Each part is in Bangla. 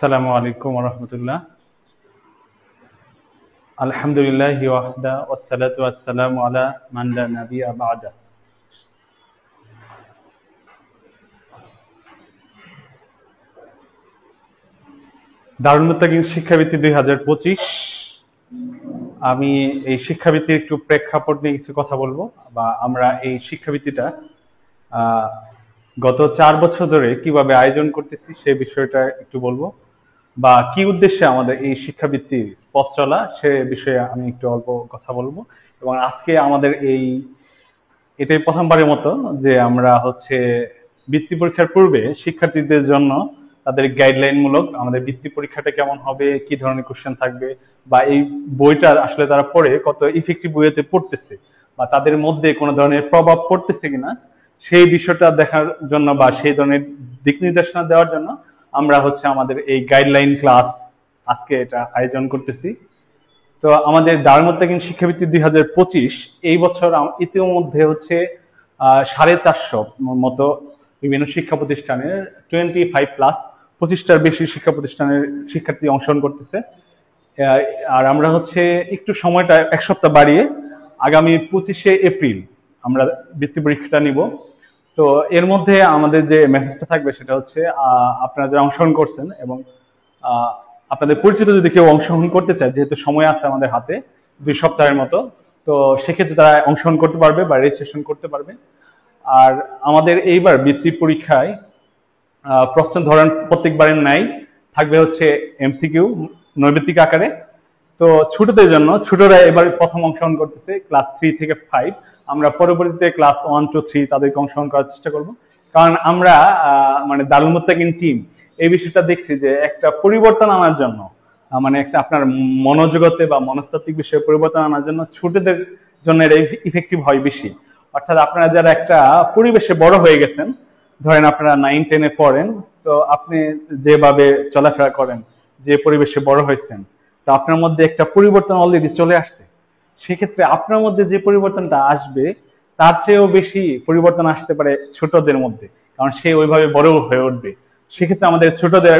আসসালামু আলাইকুম ওয়া রাহমাতুল্লাহ। আলহামদুলিল্লাহি ওয়াহদা ওয়াসসালাতু ওয়াসসালামু আলা মান লা নাবিয়্যা বা'দা। দারুল মুত্তাকিন শিক্ষাবৃত্তি 2025। আমি এই শিক্ষাবৃত্তির একটু প্রেক্ষাপট নিয়ে কিছু কথা বলবো, বা আমরা এই শিক্ষাবৃত্তিটা গত 4 বছর ধরে কিভাবে আয়োজন করতেছি সে বিষয়টা একটু বলবো, বা কি উদ্দেশ্যে আমাদের এই শিক্ষাবৃত্তির পথ চলা সে বিষয়ে আমি একটু অল্প কথা বলবো। এবং আজকে আমাদের এটাই প্রথমবারের মতো যে আমরা বৃত্তি পরীক্ষার পূর্বে শিক্ষার্থীদের জন্য তাদের গাইডলাইন মূলক আমাদের বৃত্তি পরীক্ষাটা কেমন হবে, কি ধরনের কোশ্চেন থাকবে, বা এই বইটা আসলে তারা পড়ে কত ইফেক্টিভ ওয়েতে পড়তেছে, বা তাদের মধ্যে কোনো ধরনের প্রভাব পড়তেছে কিনা সেই বিষয়টা দেখার জন্য বা সেই ধরনের দিক নির্দেশনা দেওয়ার জন্য আমরা আমাদের এই গাইডলাইন ক্লাস আজকে এটা আয়োজন করতেছি। তো আমাদের দারুল মুত্তাকিন শিক্ষাবৃত্তি 2025 এই বছর ইতিমধ্যে 450 মতো বিভিন্ন শিক্ষা প্রতিষ্ঠানের 25+, 25টার বেশি শিক্ষা প্রতিষ্ঠানের শিক্ষার্থী অংশগ্রহণ করতেছে। আর আমরা একটু সময়টা এক সপ্তাহ বাড়িয়ে আগামী 25শে এপ্রিল আমরা বৃত্তি পরীক্ষাটা নিব। তো এর মধ্যে আমাদের যে মেসেজটা থাকবে সেটা আপনারা যারা অংশগ্রহণ করছেন এবং আপনাদের পরিচিত যদি কেউ অংশগ্রহণ করতে চায়, যেহেতু সময় আছে আমাদের হাতে 2 সপ্তাহের মতো, তো সেক্ষেত্রে তারা অংশগ্রহণ করতে পারবে বা রেজিস্ট্রেশন করতে পারবে। আর আমাদের এইবার বৃত্তি পরীক্ষায় প্রশ্নের ধরন প্রত্যেকবারের ন্যায় থাকবে এমসিকিউ নৈর্ব্যক্তিক আকারে। তো ছোটদের জন্য, ছোটরা এবার প্রথম অংশগ্রহণ করতেছে ক্লাস 3 থেকে 5। আমরা পরবর্তীতে ক্লাস 1, 2, 3 তাদেরকে অংশগ্রহণ করার চেষ্টা করব, কারণ আমরা মানে দারুল মুত্তাকিন টিম এই বিষয়টা দেখছি যে একটা পরিবর্তন আনার জন্য, মানে একটা আপনার মনোজগতে বা মনস্তাত্ত্বিক বিষয়ে পরিবর্তন আনার জন্য ছোটদের জন্য এটা ইফেক্টিভ হয় বেশি। অর্থাৎ আপনারা যারা একটা পরিবেশে বড় হয়ে গেছেন, ধরেন আপনারা 9-10-এ পড়েন, তো আপনি যেভাবে চলাফেরা করেন, যে পরিবেশে বড় হয়েছেন, তো আপনার মধ্যে একটা পরিবর্তন অলরেডি চলে আসছে। সেক্ষেত্রে আপনার মধ্যে যে পরিবর্তনটা আসবে তার চেয়েও বেশি পরিবর্তন আসতে পারে ছোটদের মধ্যে, কারণ সে ওইভাবে বড় হয়ে উঠবে। সেক্ষেত্রে আমাদের ছোটদের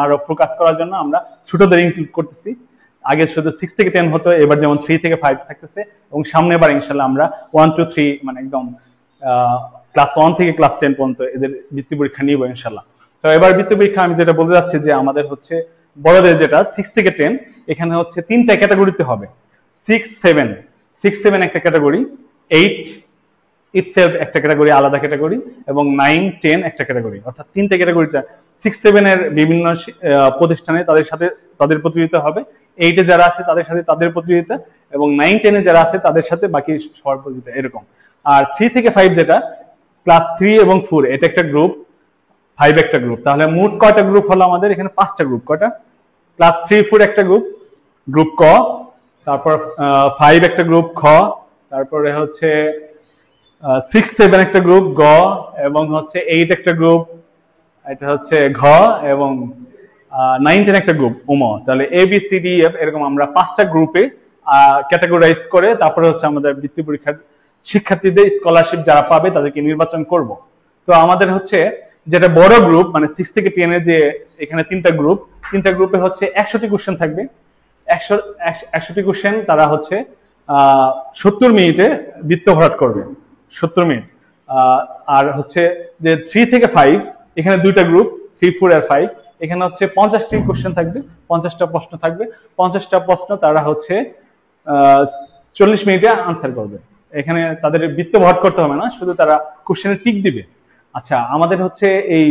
আরো ফোকাস করার জন্য আমরা ছোটদের ইনক্লুড করতেছি। আগে শুধু 6 থেকে 10 হতো, এবার যেমন 3 থেকে 5 থাকতেছে, এবং সামনের বার ইনশাল্লাহ আমরা 1, 2, 3 মানে একদম ক্লাস 1 থেকে ক্লাস 10 পর্যন্ত এদের বৃত্তি পরীক্ষা নিব ইনশাল্লাহ। তো এবার বৃত্তি পরীক্ষা আমি যেটা বলতে যাচ্ছি যে আমাদের বড়দের যেটা 6 থেকে 10, এখানে 3টা ক্যাটাগরিতে হবে। 6, 7 একটা ক্যাটাগরি, 8 ইটসেলফ একটা ক্যাটাগরি, আলাদা ক্যাটাগরি, এবং 9, 10 একটা ক্যাটাগরি। অর্থাৎ 3টা ক্যাটাগরিটা 6, 7 এর বিভিন্ন প্রতিষ্ঠানে তাদের সাথে তাদের প্রতিযোগিতা হবে, 8-এ যারা আছে তাদের সাথে তাদের প্রতিযোগিতা, এবং 9, 10-এ যারা আছে তাদের সাথে বাকি সবার প্রতিযোগিতা, এরকম। আর 3 থেকে 5 যেটা ক্লাস 3 এবং 4 এটা একটা গ্রুপ, 5 একটা গ্রুপ। তাহলে মোট কয়টা গ্রুপ হলো আমাদের এখানে? 5টা গ্রুপ। কয়টা? ক্লাস 3, 4 একটা গ্রুপ, গ্রুপ ক, তারপর 5 একটা গ্রুপ খ, তারপরে 6, 7 একটা গ্রুপ গ, এবং 8 একটা গ্রুপ, এটা ঘ, এবং 9, 10 একটা গ্রুপ উম। তাহলে ABCDEF এরকম আমরা 5টা গ্রুপে ক্যাটাগরাইজ করে তারপরে আমাদের বৃত্তি পরীক্ষার শিক্ষার্থীদের স্কলারশিপ যারা পাবে তাদেরকে নির্বাচন করব। তো আমাদের যেটা বড় গ্রুপ মানে 6 থেকে 10 এর যে এখানে 3টা গ্রুপ, 3টা গ্রুপে 100টি কোশ্চেন থাকবে। 100টি কোশ্চেন তারা 70 মিনিটে বৃত্ত ভরাট করবে, 70 মিনিট। আর যে 3 থেকে 5 এখানে 2টা গ্রুপ, 3, 4 আর 5, এখানে 50টি কোশ্চেন থাকবে, 50টা প্রশ্ন থাকবে। 50টা প্রশ্ন তারা 40 মিনিটে আনসার করবে। এখানে তাদের বৃত্ত ভরাট করতে হবে না, শুধু তারা কোশ্চেনে টিক দিবে। আচ্ছা, আমাদের এই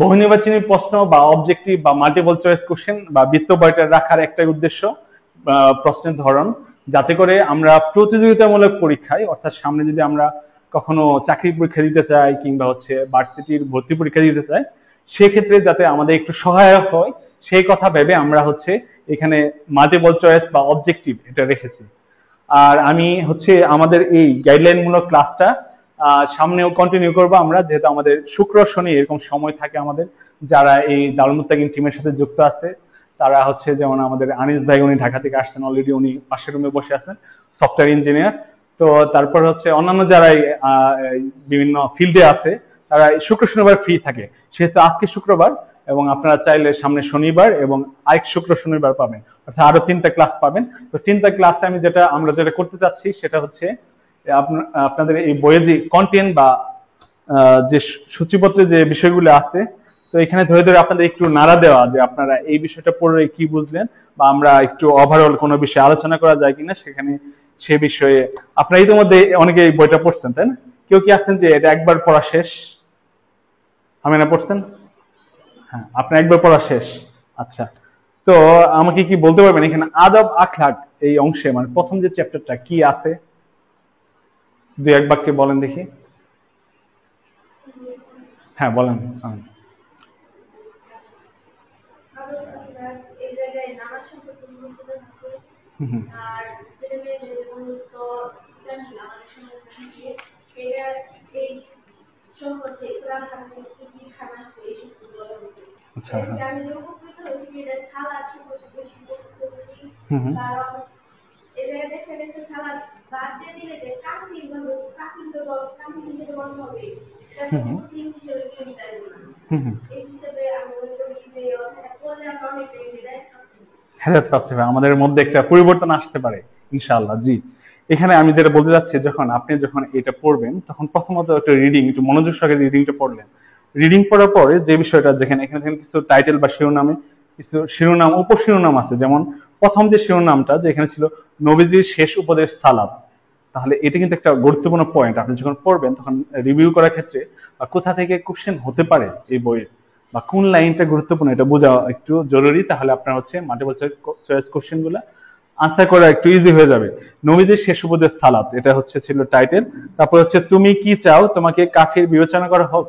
বহু নির্বাচনী প্রশ্ন বা অবজেক্টিভ বা মাল্টিপল চয়েস কোশ্চেন বা বৃত্ত বইটা রাখার একটাই উদ্দেশ্য, প্রশ্নের ধরন, যাতে করে আমরা প্রতিযোগিতামূলক পরীক্ষায়, অর্থাৎ সামনে যদি আমরা কখনো চাকরি পরীক্ষা দিতে চাই কিংবা ভার্সিটির ভর্তি পরীক্ষা দিতে চাই, সেক্ষেত্রে যাতে আমাদের একটু সহায়ক হয় সেই কথা ভেবে আমরা এখানে মাল্টিপল চয়েস বা অবজেক্টিভ এটা রেখেছি। আর আমি আমাদের এই গাইডলাইন মূলক ক্লাসটা সামনেও কন্টিনিউ করবো আমরা, যেহেতু আমাদের শুক্র শনি এরকম সময় থাকে আমাদের। যারা এই দারুল মুত্তাকিন টিমের সাথে যুক্ত আছে তারা যেমন আমাদের আনিস ভাই, উনি ঢাকা থেকে আসছেন, অলরেডি উনি পাশের রুমে বসে আছেন, সফটওয়্যার ইঞ্জিনিয়ার। তো তারপর অন্যান্য যারা বিভিন্ন ফিল্ডে আছে তারা শুক্র শনিবার ফ্রি থাকে, সেহেতু আজকে শুক্রবার এবং আপনারা চাইলে সামনে শনিবার এবং আরেক শুক্র শনিবার পাবেন, অর্থাৎ আরো 3টা ক্লাস পাবেন। তো 3টা ক্লাসে আমরা যেটা করতে চাচ্ছি সেটা হচ্ছে আপনাদের এই বইয়ের যে কন্টেন্ট বা যে সূচিপত্রে যে বিষয়গুলো আছে, তো এখানে ধরে ধরে আপনাদের একটু নাড়া দেওয়া যে আপনারা এই বিষয়টা পড়ে কি বুঝলেন, বা আমরা একটু ওভারঅল কোনো বিষয়ে আলোচনা করা যায় কিনা সেখানে, সে বিষয়ে আপনারা ইতিমধ্যে অনেকে এই বইটা পড়ছেন, তাই না? কেউ কি আছেন যে এটা একবার পড়া শেষ? আমি না পড়ছেন? হ্যাঁ, আপনার একবার পড়া শেষ। আচ্ছা, তো আমাকে কি বলতে পারবেন এখানে আদব আখলাক এই অংশে মানে প্রথম যে চ্যাপ্টারটা কি আছে, দুই এক বাক্যে বলেন দেখি। হ্যাঁ বলেন। আচ্ছা, আমাদের মধ্যে একটা পরিবর্তন আসতে পারে ইনশাআল্লাহ। জি, এখানে আমি যেটা বলতে যাচ্ছি, আপনি যখন এটা পড়বেন তখন প্রথমত একটা রিডিং, একটু মনোযোগ সহকারে রিডিংটা পড়লেন। রিডিং পড়ার পরে যে বিষয়টা এখানে কিছু টাইটেল বা শিরোনামে কিছু শিরোনাম উপশিরোনাম আছে, যেমন প্রথম যে শিরোনামটা যে এখানে ছিল নবীজির শেষ উপদেশ সালাত, তাহলে এটা কিন্তু একটা গুরুত্বপূর্ণ পয়েন্ট। আপনি যখন পড়বেন তখন রিভিউ করার ক্ষেত্রে বা কোথা থেকে কোশ্চেন হতে পারে এই বইয়ের বা কোন লাইনটা গুরুত্বপূর্ণ এটা বোঝা একটু জরুরি, তাহলে আপনার মাল্টিপল চয়েস কোশ্চেন গুলা আনসার করা একটু ইজি হয়ে যাবে। নবীজির শেষ উপদেশ সালাত, এটা ছিল টাইটেল। তারপর তুমি কি চাও তোমাকে কাফির বিবেচনা করা হোক?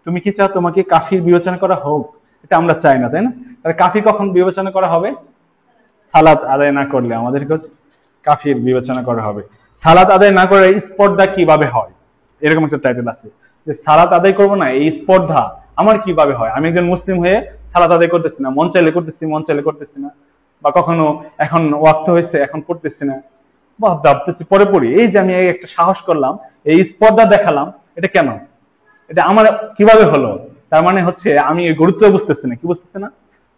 তুমি কি চাও তোমাকে কাফির বিবেচনা করা হোক? এটা আমরা চাই না, তাই না? তাহলে কাফির কখন বিবেচনা করা হবে? সালাত আদায় না করলে আমাদেরকে কাফির বিবেচনা করা হবে। সালাত আদায় না করে স্পর্ধা কিভাবে হয়, এরকম একটা টাইটেল আছে যে সালাত আদায় করবো না, এই স্পর্ধা আমার কিভাবে হয়? আমি একজন মুসলিম হয়ে সালাত আদায় করতেছি না, মন চাইলে করতেছি, মন চাইলে করতেছি না, বা কখনো এখন ওয়াক্ত হয়েছে এখন পড়তেছি না, ভাবতেছি পরে পড়ি। এই যে আমি একটা সাহস করলাম, এই স্পর্ধা দেখালাম, এটা কেন? এটা আমার কিভাবে হলো? তার মানে আমি গুরুত্ব বুঝতেছি না। কি বুঝতেছি না?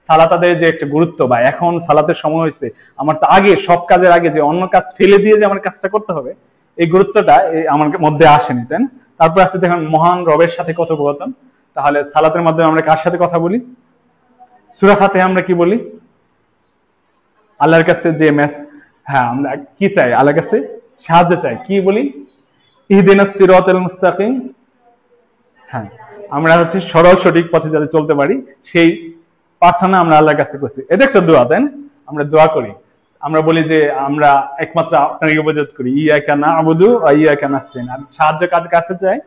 সালাত আদায়ের যে একটা গুরুত্ব, বা এখন সালাতের সময় হয়েছে, আমার তো আগে সব কাজের আগে যে অন্য কাজ ফেলে দিয়ে যে আমার কাজটা করতে হবে, এই গুরুত্বটা আমার মধ্যে আসেনি, তাই না? তারপর আসতে দেখেন মহান রবের সাথে কথোপকথন। তাহলে সালাতের মাধ্যমে আমরা কার সাথে কথা বলি? সূরা ফাতিহা আমরা কি বলি? আল্লাহর কাছে যে হ্যাঁ, আমরা কি চাই? আল্লাহর কাছে সাহায্য চাই। কি বলি? ইহদিনাস সিরাতাল মুস্তাকিম। হ্যাঁ, আমরা সরল সঠিক পথে যাতে চলতে পারি সেই প্রার্থনা আমরা আল্লাহর কাছে করছি। এটা একটা দোয়া, তাই না? আমরা দোয়া করি, আমরা বলি যে আমরা একমাত্র আপনাকে ইবাদত করি, ইয়াকা না'বুদু ওয়া ইয়াকা নাস্তাইন। আমি সাহায্য কার কাছে চাই?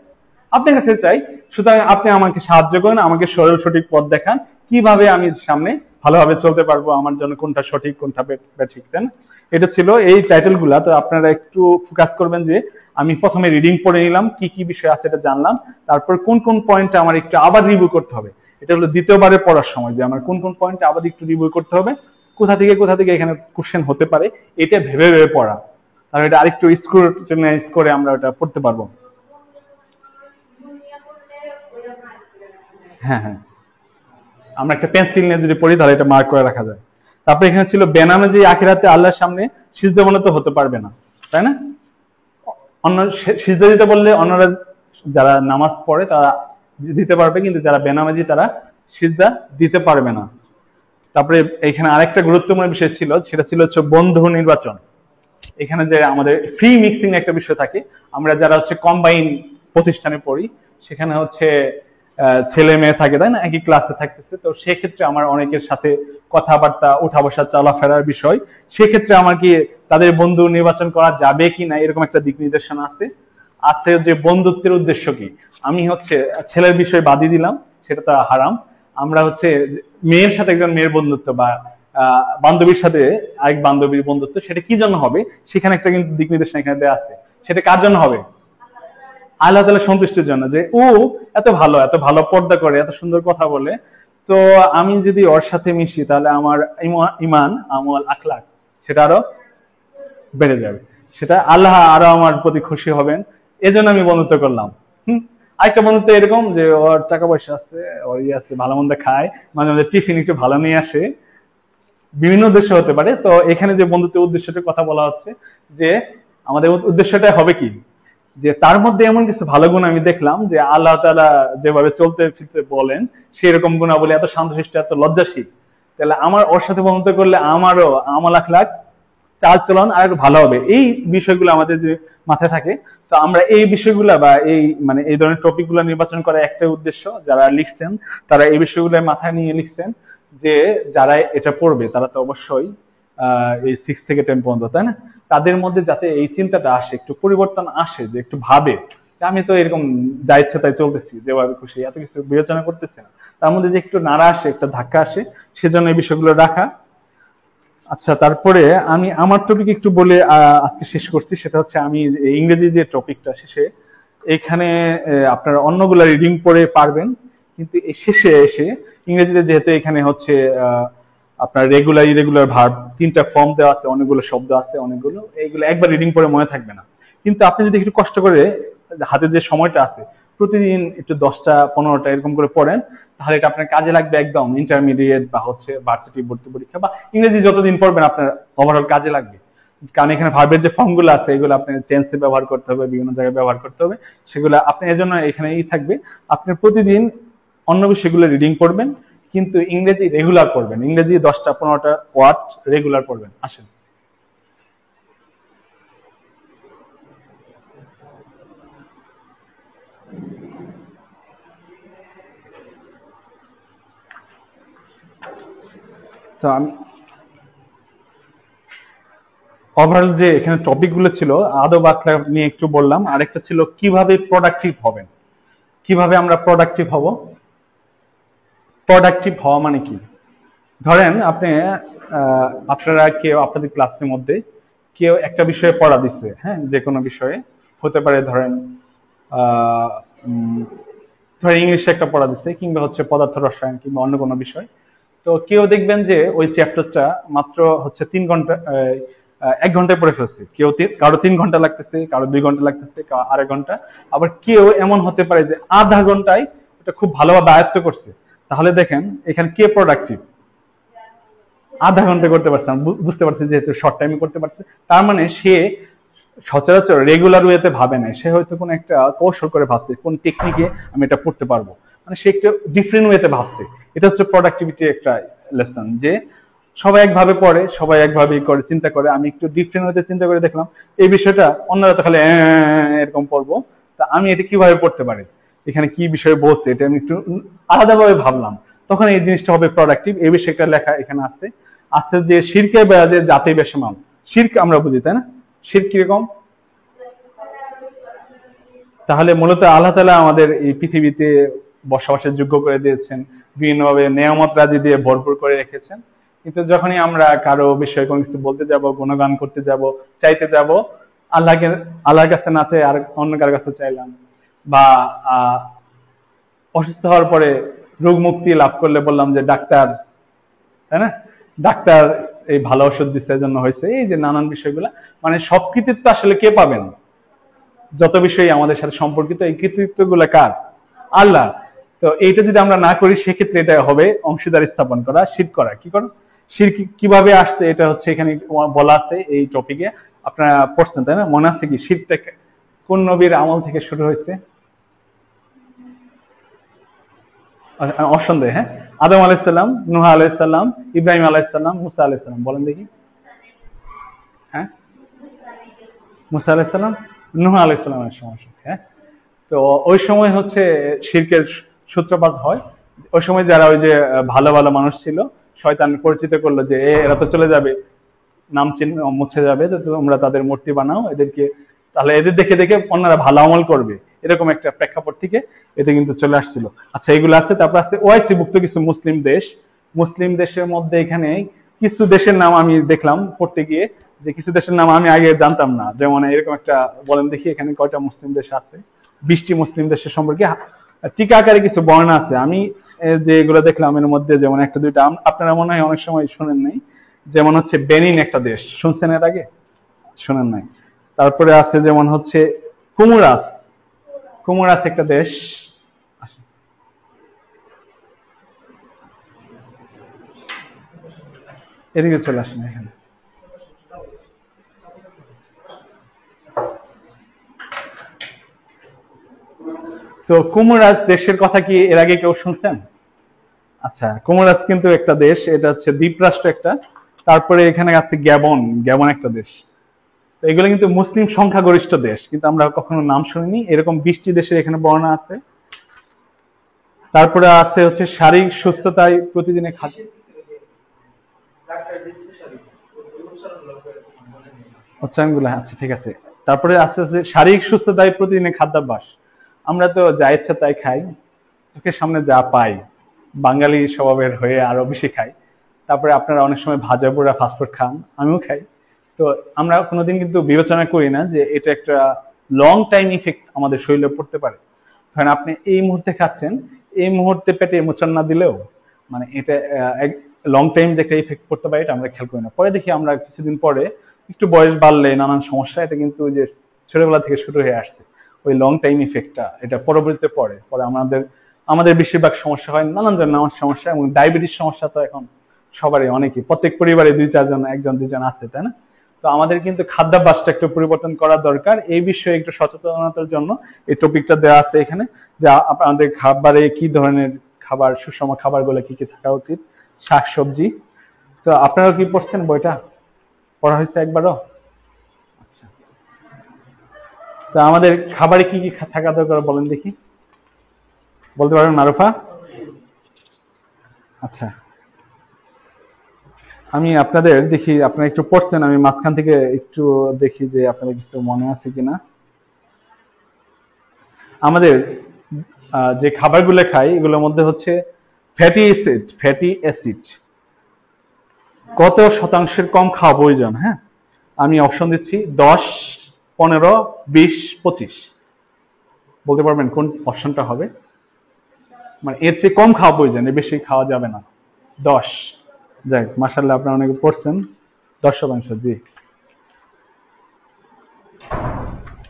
আপনার কাছে চাই। সুতরাং আপনি আমাকে সাহায্য করেন, আমাকে সরল সঠিক পথ দেখান, কিভাবে আমি সামনে ভালোভাবে চলতে পারবো, আমার জন্য কোনটা সঠিক কোনটা ব্যাঠিক, তাই না? এটা ছিল এই টাইটেল গুলা। তো আপনারা একটু ফোকাস করবেন যে আমি প্রথমে রিডিং পড়ে নিলাম, কি কি বিষয় আছে এটা জানলাম, তারপর কোন কোন পয়েন্টটা আমার একটু আবার রিভিউ করতে হবে। এটা হলো দ্বিতীয়বারে পড়ার সময় যে আমার কোন কোন পয়েন্টটা আবার একটু রিভিউ করতে হবে, কোথা থেকে এখানে কোশ্চেন হতে পারে, এটা ভেবে ভেবে পড়া। তাহলে এটা আরেকটু স্ক্রুটিনাইজ করে আমরা ওটা পড়তে পারবো। হ্যাঁ হ্যাঁ, আমরা একটা পেন্সিল নিয়ে যদি পড়ি তাহলে এটা মার্ক করে রাখা যায়। তারপরে এখানে ছিল বেনামে যে আখিরাতে আল্লাহর সামনে সিজদাবনত হতে পারবে না, তাই না? অন্য সিজদা দিতে বললে অন্যরা যারা নামাজ পড়ে তারা দিতে পারবে, কিন্তু যারা বেনামাজি তারা সিজদা দিতে পারবে না। তারপরে এখানে আরেকটা গুরুত্বপূর্ণ বিষয় ছিল, সেটা ছিল বন্ধু নির্বাচন। এখানে যে আমাদের ফ্রি মিক্সিং একটা বিষয় থাকে, আমরা যারা কম্বাইন প্রতিষ্ঠানে পড়ি সেখানে ছেলে মেয়ে থাকে, তাই না? একই ক্লাসে থাকতেছে, তো সেক্ষেত্রে আমার অনেকের সাথে কথাবার্তা, উঠা বসা, চলাফেরার বিষয়, সেক্ষেত্রে আমার কি তাদের বন্ধু নির্বাচন করা যাবে কি না এরকম একটা দিক নির্দেশনা আছে যে বন্ধুত্বের উদ্দেশ্য কি। আমি ছেলের বিষয় বাদই দিলাম, সেটা তো হারাম। আমরা মেয়ের সাথে একজন মেয়ের বন্ধুত্ব বা বান্ধবীর সাথে আরেক বান্ধবীর বন্ধুত্ব, সেটা কি জন্য হবে সেখানে একটা কিন্তু দিক নির্দেশনা এখানে দেওয়া আছে। সেটা কার জন্য হবে? আল্লাহ তাআলার সন্তুষ্টির জন্য, যে ও এত ভালো পর্দা করে, এত সুন্দর কথা বলে, তো আমি যদি ওর সাথে মিশি তাহলে আমার ইমান, আমল, আখলাক সেটা আরো বেড়ে যাবে, সেটা আল্লাহ আরো আমার প্রতি খুশি হবেন, এজন্য আমি বন্ধুত্ব করলাম। আরেকটা বন্ধু তো এরকম যে ওর টাকা পয়সা আছে, ওর ইয়ে আছে, ভালো মন্দ খায়, মাঝে মাঝে টিফিন একটু ভালো নিয়ে আসে, বিভিন্ন উদ্দেশ্য হতে পারে। তো এখানে যে বন্ধুত্বের উদ্দেশ্যটার কথা বলা হচ্ছে যে আমাদের উদ্দেশ্যটা হবে কি, যে তার মধ্যে এমন কিছু ভালো গুণ আমি দেখলাম যে আল্লাহ তাআলা যেভাবে চলতে ফিরতে বলেন সেরকম গুণাবলী, এত শান্তশিষ্ট, এত লজ্জাশীল, তাহলে আমার ওর সাথে বন্ধুত্ব করলে আমারও আমল আখলাক চাল চলন আর একটু ভালো হবে। এই বিষয়গুলো আমাদের যে মাথায় থাকে, তো আমরা এই বিষয়গুলা বা এই মানে এই ধরনের টপিক গুলো নির্বাচন করার একটাই উদ্দেশ্য, যারা লিখছেন তারা এই বিষয়গুলো মাথায় নিয়ে লিখছেন যে যারা এটা পড়বে তারা তো অবশ্যই এই 6 থেকে 10 পর্যন্ত, তাই না, তাদের মধ্যে যাতে এই চিন্তাটা আসে, একটু পরিবর্তন আসে, যে একটু ভাবে যে আমি তো এরকম যা ইচ্ছে তাই চলতেছি, যেভাবে খুশি, এত কিছু বিবেচনা করতেছি না, তার মধ্যে যে একটু নাড়া আসে, একটা ধাক্কা আসে, সেজন্য এই বিষয়গুলো রাখা। আচ্ছা, তারপরে আমি আমার টপিক একটু বলে আজকে শেষ করছি। সেটা হচ্ছে আমি ইংরেজি যে টপিকটা শেষে এখানে আপনারা অন্যগুলা রিডিং পড়ে পারবেন, কিন্তু এই শেষে এসে ইংরেজিতে যেহেতু এখানে হচ্ছে আপনার রেগুলার ইরেগুলার ভার্ব 3টা ফর্ম দেওয়া আছে, অনেকগুলো শব্দ আছে, অনেকগুলো, এইগুলো একবার রিডিং পড়ে মনে থাকবে না। কিন্তু আপনি যদি একটু কষ্ট করে হাতে যে সময়টা আছে প্রতিদিন একটু 10টা 15টা এরকম করে পড়েন, তাহলে এটা আপনার কাজে লাগবে একদম ইন্টারমিডিয়েট বা হচ্ছে ভার্সিটি ভর্তি পরীক্ষা বা ইংরেজি যতদিন পড়বেন আপনার ওভারঅল কাজে লাগবে। কারণ এখানে ভার্বের যে ফর্মগুলো আছে এগুলো আপনি টেন্সে ব্যবহার করতে হবে, বিভিন্ন জায়গায় ব্যবহার করতে হবে, সেগুলো আপনি এর জন্য এখানে থাকবে। আপনি প্রতিদিন অন্য বিষয়গুলো রিডিং পড়বেন, কিন্তু ইংরেজি রেগুলার পড়বেন, ইংরেজি 10টা 15টা ওয়ার্ড রেগুলার পড়বেন। আসেন, তো আমি ওভারঅল যে এখানে টপিক গুলো ছিল আদব আখলাক নিয়ে একটু বললাম, আরেকটা ছিল কিভাবে প্রোডাক্টিভ হবেন, কিভাবে আমরা প্রোডাক্টিভ হব। প্রোডাক্টিভ হওয়া মানে কি, ধরেন আপনি আপনারা কেউ আপনাদের ক্লাসের মধ্যে কেউ একটা বিষয়ে পড়া দিচ্ছে, হ্যাঁ, যে কোনো বিষয়ে হতে পারে, ধরেন আহ ধরেন ইংলিশে একটা পড়া দিচ্ছে, কিংবা হচ্ছে পদার্থ রসায়ন কিংবা অন্য কোনো বিষয়। তো কেউ দেখবেন যে ওই চ্যাপ্টারটা মাত্র হচ্ছে 3 ঘন্টা 1 ঘন্টায় পড়ে ফেলছে, কেউ কারো 3 ঘন্টা লাগতেছে, কারো 2 ঘন্টা লাগতেছে, কারো আড়াই ঘন্টা, আবার কেউ এমন হতে পারে যে আধা ঘন্টায় এটা খুব ভালোভাবে আয়ত্ত করছে। তাহলে দেখেন এখানে কে প্রোডাক্টিভ, আধা ঘন্টা করতে পারছে না, বুঝতে পারছে যেহেতু শর্ট টাইমে করতে পারছে, তার মানে সে সচরাচর রেগুলার ওয়েতে ভাবে নাই, সে হয়তো কোনো একটা কৌশল করে ভাবছে, কোন টেকনিকে আমি এটা পড়তে পারবো, মানে সে একটা ডিফারেন্ট ওয়েতে ভাবছে। এটা হচ্ছে প্রোডাক্টিভিটি একটা লেসন, যে সবাই একভাবে পড়ে, সবাই একভাবে করে চিন্তা করে, আমি একটু ডিফারেন্ট ওয়েতে চিন্তা করে দেখলাম এই বিষয়টা, অন্যরা তো খালি এরকম পড়বো, তা আমি এটা কিভাবে পড়তে পারি, এখানে কি বিষয় বলছে এটা আমি একটু আলাদাভাবে ভাবলাম, তখন এই জিনিসটা হবে প্রোডাক্টিভ। এই বিষয়টা লেখা এখানে আছে। আছে যে শিরকে বেড়াদের জাতি বেশমাল, শিরক আমরা বুঝি, তাই না, শিরক কিরকম, তাহলে মূলত আল্লাহ তাআলা আমাদের এই পৃথিবীতে বসবাসের যোগ্য করে দিয়েছেন, বিভিন্নভাবে নেয়ামত রাজি দিয়ে ভরপুর করে রেখেছেন, কিন্তু যখনই আমরা কারো বিষয়ে কোনো কিছু বলতে যাব, গুণগান করতে যাব, চাইতে যাব, আল্লাহকে আল্লাহর কাছে না চেয়ে আর অন্য কারো কাছে চাইলাম, বা অসুস্থ হওয়ার পরে রোগ মুক্তি লাভ করলে বললাম যে ডাক্তার, তাই না, ডাক্তার এই ভালো ওষুধ দিচ্ছে জন্য হয়েছে, এই যে নানান বিষয়গুলা, মানে সব কৃতিত্ব আসলে কে পাবেন, যত বিষয় আমাদের সাথে সম্পর্কিত এই কৃতিত্ব গুলা কার, আল্লাহ। তো এইটা যদি আমরা না করি সেক্ষেত্রে এটা হবে অংশীদার স্থাপন করা, শিরক করা। কি করো শিরক কিভাবে আসছে, এটা হচ্ছে এখানে বলা আছে এই টপিকে, আপনারা পড়ছেন তাই না, মনে আছে কি শিরকটা কোন নবীর আমল থেকে শুরু হয়েছে, অসন্দেহ, হ্যাঁ, আদম আলাইসাল্লাম, নুহ আলাইসাল্লাম, ইব্রাহিম আলাইসাল্লাম, মুসা আলাইসাল্লাম, বলেন দেখি, হ্যাঁ, মুসা আলাইসাল্লাম, নুহ আলাইসাল্লামের সমস্যা, হ্যাঁ। তো ওই সময় হচ্ছে শিরকের সূত্রপাত হয়। ওই সময় যারা ওই যে ভালো ভালো মানুষ ছিল, শয়তান পরিচিত করলো যে এরা তো চলে যাবে, নাম চিহ্ন মুছে যাবে, তো তোমরা তাদের মূর্তি বানাও এদেরকে, তাহলে এদের দেখে দেখে অন্যরা ভালো আমল করবে, এরকম একটা প্রেক্ষাপট থেকে এটা কিন্তু চলে আসছিল। আচ্ছা, এগুলো আছে। তারপর আছে ওআইসি ভুক্ত কিছু মুসলিম দেশ, মুসলিম দেশের মধ্যে এখানে কিছু দেশের নাম আমি দেখলাম পড়তে গিয়ে, যে কিছু দেশের নাম আমি আগে জানতাম না, যেমন এরকম একটা, বলেন দেখি এখানে কয়টা মুসলিম দেশ আছে, 20টি মুসলিম দেশের সম্পর্কে টিকা আকারে কিছু বর্ণনা আছে। আমি যে এগুলো দেখলাম এর মধ্যে যেমন একটা দুইটা আপনারা মনে হয় অনেক সময় শুনেন নাই, যেমন হচ্ছে বেনিন একটা দেশ, শুনছেন এর আগে, শুনেন নাই। তারপরে আছে যেমন হচ্ছে কুমুরাস, কুমোরাস একটা দেশ। এদিকে চলে আসেন এখানে। তো কুমোরাস দেশের কথা কি এর আগে কেউ শুনছেন? আচ্ছা, কুমোরাস কিন্তু একটা দেশ, এটা হচ্ছে দ্বীপরাষ্ট্র একটা। তারপরে এখানে আছে গ্যাবন, গ্যাবন একটা দেশ। তো এগুলো কিন্তু মুসলিম সংখ্যাগরিষ্ঠ দেশ, কিন্তু আমরা কখনো নাম শুনিনি। এরকম 20টি দেশের এখানে বর্ণনা আছে। তারপরে আছে হচ্ছে শারীরিক সুস্থতায় প্রতিদিনে খাদ্য। উচ্চারণগুলো আচ্ছা ঠিক আছে। তারপরে আছে হচ্ছে শারীরিক সুস্থতায় প্রতিদিনে খাদ্যাভ্যাস। আমরা তো যা ইচ্ছা তাই খাই, চোখের সামনে যা পাই, বাঙালি স্বভাবের হয়ে আরো বেশি খাই। তারপরে আপনারা অনেক সময় ভাজা পোড়া ফাস্টফুড খান, আমিও খাই। তো আমরা কোনোদিন কিন্তু বিবেচনা করি না যে এটা একটা লং টাইম ইফেক্ট আমাদের শরীরে পড়তে পারে। কারণ আপনি এই মুহূর্তে খাচ্ছেন, এই মুহূর্তে পেটে মোচন না দিলেও মানে এটা লং টাইম যে একটা ইফেক্ট পড়তে পারে এটা আমরা খেয়াল করি না। পরে দেখি আমরা কিছুদিন পরে একটু বয়স বাড়লে নানান সমস্যা, এটা কিন্তু যে ছোটবেলা থেকে শুরু হয়ে আসছে ওই লং টাইম ইফেক্টটা, এটা পরবর্তীতে পরে পরে আমাদের বেশিরভাগ সমস্যা হয় নানান নানান সমস্যা। এবং ডায়াবেটিস সমস্যা তো এখন সবারই, অনেকেই, প্রত্যেক পরিবারে 2-4 জন, 1-2 জন আছে, তাই না? তো আমাদের কিন্তু খাদ্যাভ্যাসটা একটু পরিবর্তন করা দরকার। এই বিষয়ে একটু সচেতনতার জন্য এই টপিকটা দেওয়া আছে এখানে, যে আমাদের খাবারে কি ধরনের খাবার, সুষম খাবারগুলো কি কি থাকা উচিত, শাকসবজি। তো আপনারা কি পড়ছেন বইটা? পড়া হয়েছে একবারও? আচ্ছা, তো আমাদের খাবারে কি কি থাকা দরকার বলেন দেখি, বলতে পারবেন মারুফা? আচ্ছা, আমি আপনাদের দেখি আপনারা একটু পড়ছেন, আমি মাঝখান থেকে একটু দেখি যে আপনাদের কিছু মনে আছে কিনা। আমাদের যে খাবারগুলো খাই এগুলোর মধ্যে হচ্ছে ফ্যাটি অ্যাসিড কত শতাংশের কম খাওয়া প্রয়োজন? হ্যাঁ, আমি অপশন দিচ্ছি 10, 15, 20, 25। বলতে পারবেন কোন অপশনটা হবে? মানে এর চেয়ে কম খাওয়া প্রয়োজন, এর বেশি খাওয়া যাবে না। 10। যাই, মাশাআল্লাহ আপনারা অনেকে পড়ছেন। 10%। জি,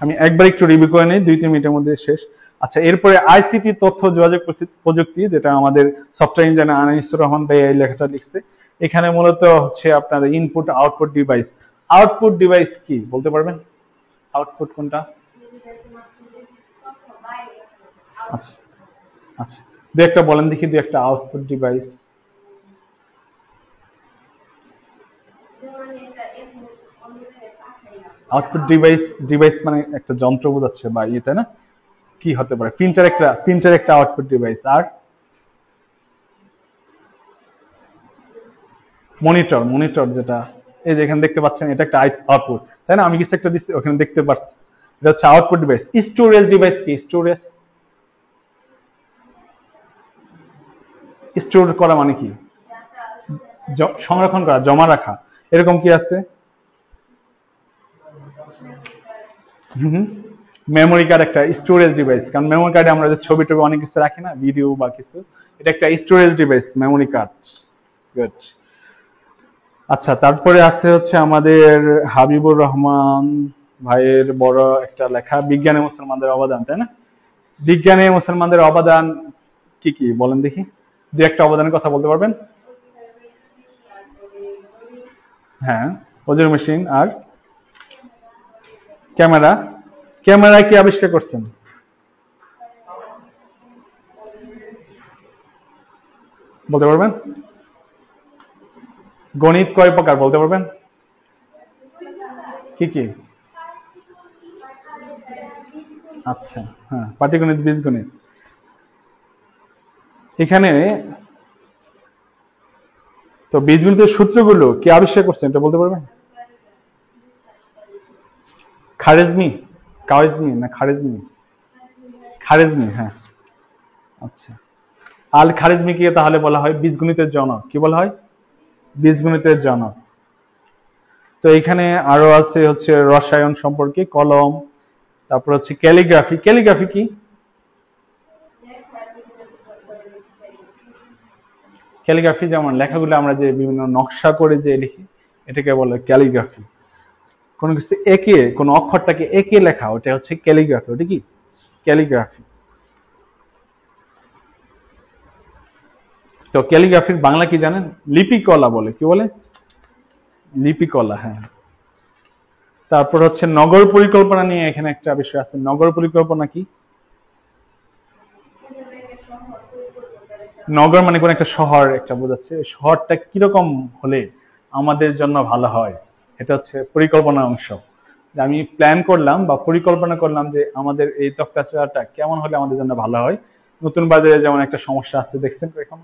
আমি একবার একটু রিভিউ করে নিই, 2-3 মিনিটের মধ্যে শেষ। আচ্ছা, এরপরে আইসিটি, তথ্য যোগাযোগ প্রযুক্তি, যেটা আমাদের সফটওয়্যার ইঞ্জিনিয়ার আনিসুর রহমান ভাই এই লেখাটা লিখছে। এখানে মূলত হচ্ছে আপনার input output device. Output device কি বলতে পারবেন? আউটপুট কোনটা? আচ্ছা আচ্ছা, দু একটা বলেন দেখি, দু একটা আউটপুট ডিভাইস। আউটপুট ডিভাইস মানে একটা যন্ত্র বোঝাচ্ছে বা ইয়ে, তাই না? কি হতে পারে? প্রিন্টার একটা আউটপুট ডিভাইস। আর মনিটর যেটা এই যে এখানে দেখতে পাচ্ছেন, এটা একটা আউটপুট, তাই না? আমি কিছু একটা দিচ্ছি, ওখানে দেখতে পাচ্ছি, এটা হচ্ছে আউটপুট ডিভাইস। স্টোরেজ ডিভাইস কি? স্টোর করা মানে কি? সংরক্ষণ করা, জমা রাখা, এরকম কি আছে? মেমোরি কার্ড একটা স্টোরেজ ডিভাইস, কারণ মেমোরি কার্ডে আমরা যে ছবি টবি অনেক কিছু রাখি না, ভিডিও বা কিছু, এটা একটা storage device, memory card. Good. আচ্ছা, তারপরে আছে হচ্ছে আমাদের হাবিবুর রহমান ভাইয়ের বড় একটা লেখা, বিজ্ঞানে মুসলমানদের অবদান, তাই না? বিজ্ঞানে মুসলমানদের অবদান কি কি বলেন দেখি, দু একটা অবদানের কথা বলতে পারবেন? হ্যাঁ, ওজোর মেশিন। আর ক্যামেরা কি আবিষ্কার করছেন? বলতে পারবেন? গণিত কয় প্রকার বলতে পারবেন? কি কি? আচ্ছা, হ্যাঁ, পাটিগণিত, বীজগণিত। এখানে তো বীজগণিতের সূত্রগুলো কে আবিষ্কার করছেন এটা বলতে পারবেন? খারেজমি, হ্যাঁ। আচ্ছা, আল খারেজমি কে তাহলে বলা হয় বীজগণিতের জনক। কি বলা হয়? বীজগণিতের জনক। তো এখানে আরো আছে হচ্ছে রসায়ন সম্পর্কে, কলম। তারপর হচ্ছে ক্যালিগ্রাফি কি? ক্যালিগ্রাফি যেমন লেখাগুলো আমরা যে বিভিন্ন নকশা করে যে লিখি, এটাকে বলে ক্যালিগ্রাফি। কোনো কিছু এঁকে, কোনো অক্ষরটাকে এঁকে লেখা, ওটা হচ্ছে ক্যালিগ্রাফি। ওটা কি? ক্যালিগ্রাফি। তো ক্যালিগ্রাফির বাংলা কি জানেন? লিপিকলা বলে। কি বলে? লিপিকলা। হ্যাঁ। তারপর হচ্ছে নগর পরিকল্পনা নিয়ে এখানে একটা বিষয় আছে। নগর পরিকল্পনা কি? নগর মানে কোন একটা শহর একটা বোঝাচ্ছে। শহরটা কিরকম হলে আমাদের জন্য ভালো হয়, এটা হচ্ছে পরিকল্পনার অংশ। আমি প্ল্যান করলাম বা পরিকল্পনা করলাম যে আমাদের এই তক্তাচড়াটা কেমন হলে আমাদের জন্য ভালো হয়। নতুন বাজারে যেমন একটা সমস্যা আছে, দেখছেন তো এখন